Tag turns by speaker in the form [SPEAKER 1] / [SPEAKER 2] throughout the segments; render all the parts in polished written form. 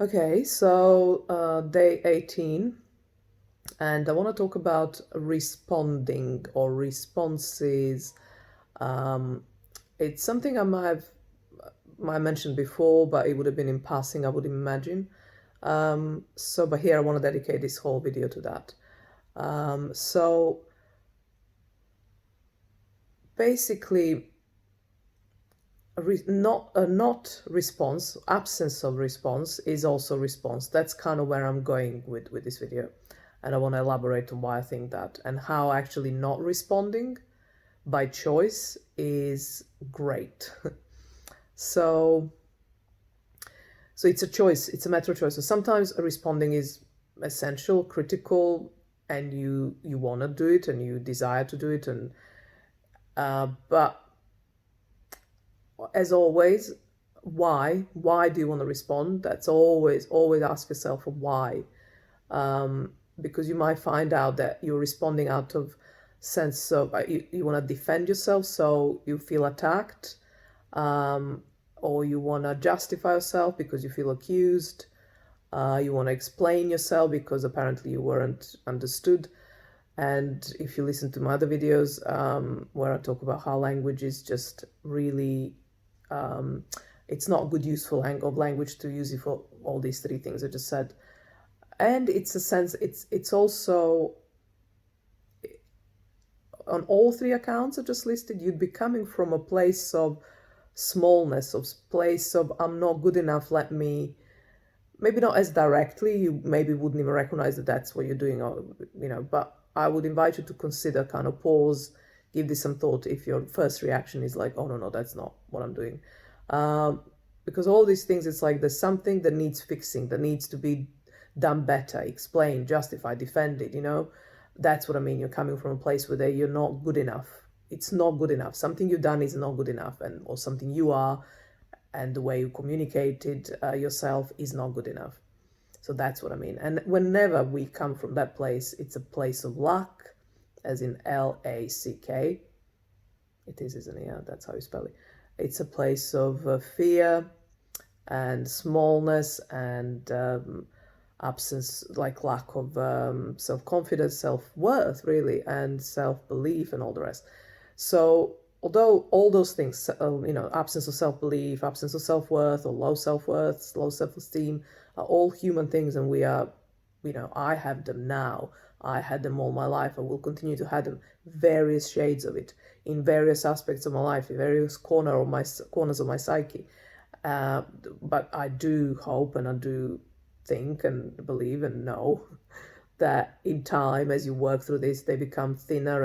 [SPEAKER 1] Okay, so day 18, and I want to talk about responding or responses. Um, it's something might have mentioned before, but it would have been in passing, I would imagine. But here I want to dedicate this whole video to that. So basically, not response, absence of response is also response. That's kind of where I'm going with this video, and I want to elaborate on why I think that and how actually not responding by choice is great. so so it's a choice, it's a matter of choice. So sometimes responding is essential, critical, and you want to do it and you desire to do it, and but as always, why do you want to respond? That's always ask yourself a why, because you might find out that you're responding out of sense of you want to defend yourself, so you feel attacked, or you want to justify yourself because you feel accused, you want to explain yourself because apparently you weren't understood. And if you listen to my other videos, where I talk about how language is just really it's not a good useful of language to use it for all these three things I just said. And it's a sense, it's also on all three accounts I just listed, you'd be coming from a place of smallness, of place of I'm not good enough, let me, maybe not as directly, you maybe wouldn't even recognize that that's what you're doing, or but I would invite you to consider, kind of pause, give this some thought if your first reaction is like, oh no, that's not what I'm doing. Because all these things, it's like there's something that needs fixing, that needs to be done better, explained, justified, defended, That's what I mean. You're coming from a place where you're not good enough. It's not good enough. Something you've done is not good enough, or something you are, and the way you communicated yourself is not good enough. So that's what I mean. And whenever we come from that place, it's a place of lack, as in L-A-C-K. It is, isn't it? Yeah, that's how you spell it. It's a place of fear and smallness and absence, like lack of self-confidence, self-worth, really, and self-belief and all the rest. So although all those things, absence of self-belief, absence of self-worth, or low self-worth, low self-esteem, are all human things, and we are, I have them now. I had them all my life. I will continue to have them, various shades of it, in various aspects of my life, in various corners of my psyche. But I do hope, and I do think and believe and know that in time, as you work through this, they become thinner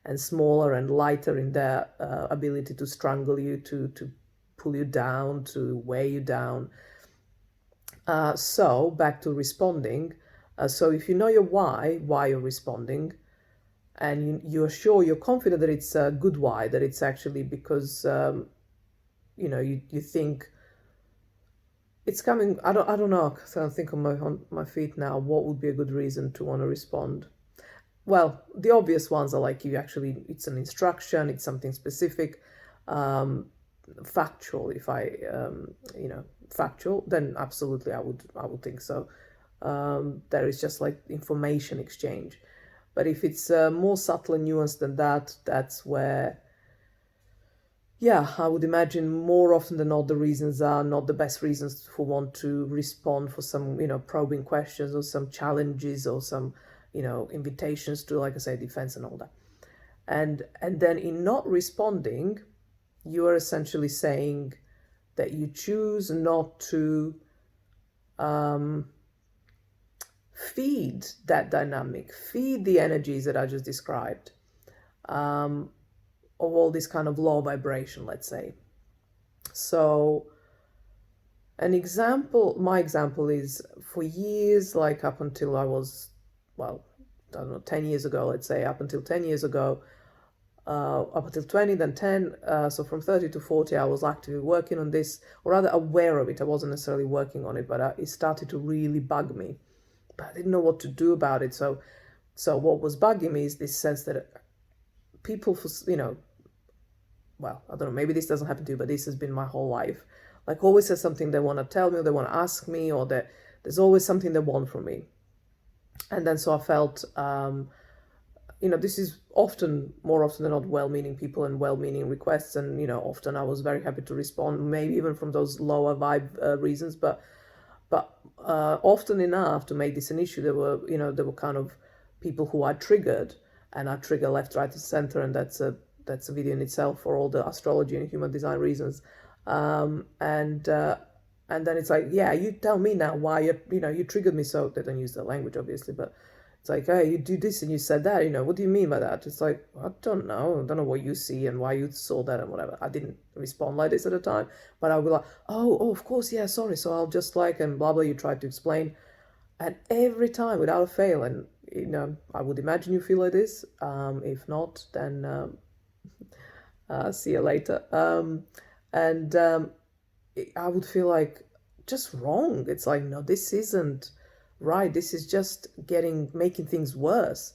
[SPEAKER 1] and smaller and lighter in their ability to strangle you, to pull you down, to weigh you down. So back to responding. So if you know your why you're responding, and you're sure, you're confident that it's a good why, that it's actually because you think it's coming. I don't know. So I think on my feet now. What would be a good reason to want to respond? Well, the obvious ones are like it's an instruction, it's something specific, factual. If factual, then absolutely I would think so. There is just like information exchange. But if it's more subtle and nuanced than that, that's where, yeah, I would imagine more often than not the reasons are not the best reasons for one to respond for some, probing questions or some challenges or some, invitations to, like I say, defense and all that. And then in not responding, you are essentially saying that you choose not to feed that dynamic, feed the energies that I just described, of all this kind of low vibration, let's say. So my example is, for years, like up until I was, well, I don't know, 10 years ago, let's say, up until 10 years ago, up until 20, then 10, so from 30 to 40, I was actively working on this, or rather aware of it. I wasn't necessarily working on it, but it started to really bug me. But I didn't know what to do about it. So what was bugging me is this sense that people, well, I don't know, maybe this doesn't happen to you, but this has been my whole life. like always has something they want to tell me, or they want to ask me, or there's always something they want from me. And then so I felt, this is more often than not, well-meaning people and well-meaning requests, and often I was very happy to respond, maybe even from those lower vibe reasons, but often enough to make this an issue, there were kind of people who I triggered, and I trigger left, right, and center, and that's a video in itself for all the astrology and human design reasons. And then it's like, yeah, you tell me now why you triggered me. So they don't use the language, obviously, but it's like, hey, you do this and you said that, what do you mean by that? It's like, I don't know what you see and why you saw that and whatever. I didn't respond like this at the time, but I would be like, oh, of course, yeah, sorry. So I'll just and blah, blah, you tried to explain. And every time, without fail, and, I would imagine you feel like this. If not, then see you later. I would feel like just wrong. It's like, no, this isn't right. This is just making things worse.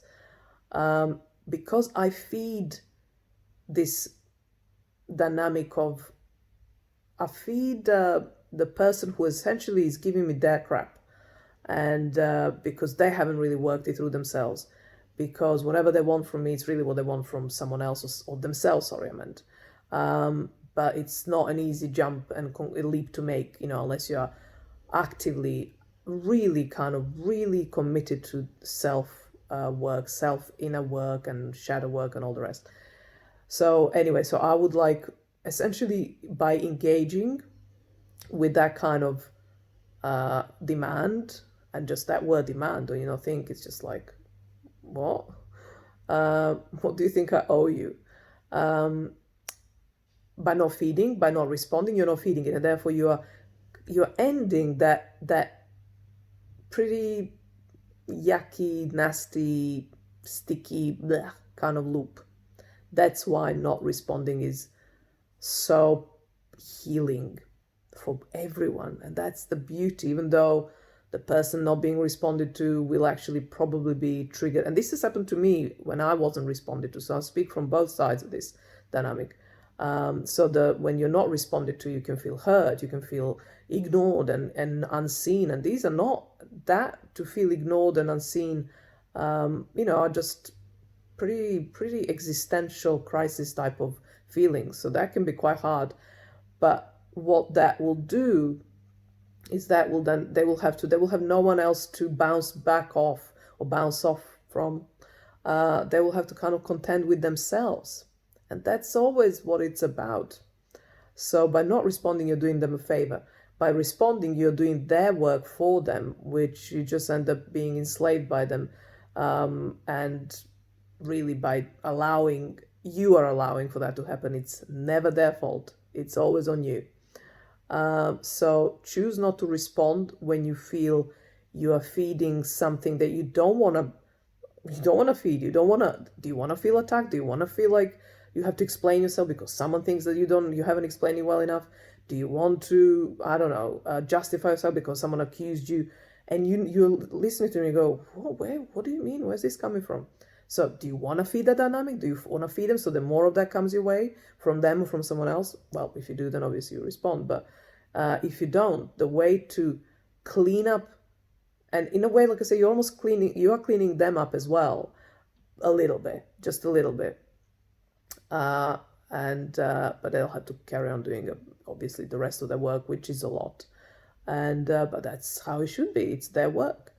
[SPEAKER 1] Because I feed this dynamic of, I feed the person who essentially is giving me their crap. And because they haven't really worked it through themselves. Because whatever they want from me, it's really what they want from someone else or themselves, sorry, I meant. But it's not an easy jump and a leap to make, unless you're actively really committed to self-work, self-inner work and shadow work and all the rest. So anyway, so I would essentially by engaging with that kind of demand, and just that word demand, don't you think it's just like, what? What do you think I owe you? By not feeding, by not responding, you're not feeding it, and therefore you're ending that pretty yucky, nasty, sticky bleh, kind of loop. That's why not responding is so healing for everyone, and that's the beauty. Even though the person not being responded to will actually probably be triggered, and this has happened to me when I wasn't responded to, so I'll speak from both sides of this dynamic. When you're not responded to, you can feel hurt, you can feel ignored and unseen, and these are not that. To feel ignored and unseen, are just pretty existential crisis type of feelings. So that can be quite hard. But what that will do is they will have no one else to bounce back off or bounce off from. They will have to kind of contend with themselves. And that's always what it's about. So by not responding, you're doing them a favor. By responding, you're doing their work for them, which you just end up being enslaved by them. And really by you are allowing for that to happen. It's never their fault. It's always on you. So choose not to respond when you feel you are feeding something that you don't want to feed. Do you want to feel attacked? Do you want to feel like you have to explain yourself because someone thinks that you haven't explained it well enough? Do you want to, justify yourself because someone accused you? And you're listening to me and go, what do you mean? Where's this coming from? So do you want to feed that dynamic? Do you want to feed them so that more of that comes your way from them or from someone else? Well, if you do, then obviously you respond. But if you don't, the way to clean up, and in a way, like I say, you are cleaning them up as well, a little bit, just a little bit. But they'll have to carry on doing obviously the rest of their work, which is a lot. But that's how it should be. It's their work.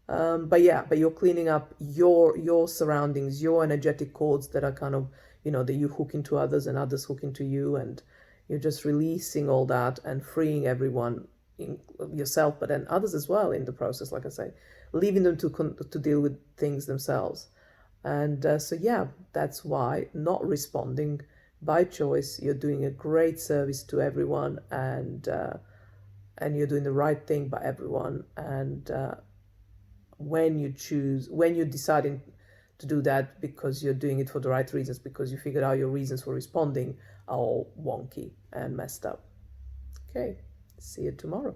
[SPEAKER 1] But you're cleaning up your surroundings, your energetic cords that are kind of, that you hook into others and others hook into you, and you're just releasing all that and freeing everyone, yourself, but then others as well in the process, like I say, leaving them to deal with things themselves. And that's why not responding by choice, you're doing a great service to everyone, and you're doing the right thing by everyone. And when you're deciding to do that because you're doing it for the right reasons, because you figured out your reasons for responding are all wonky and messed up. Okay, see you tomorrow.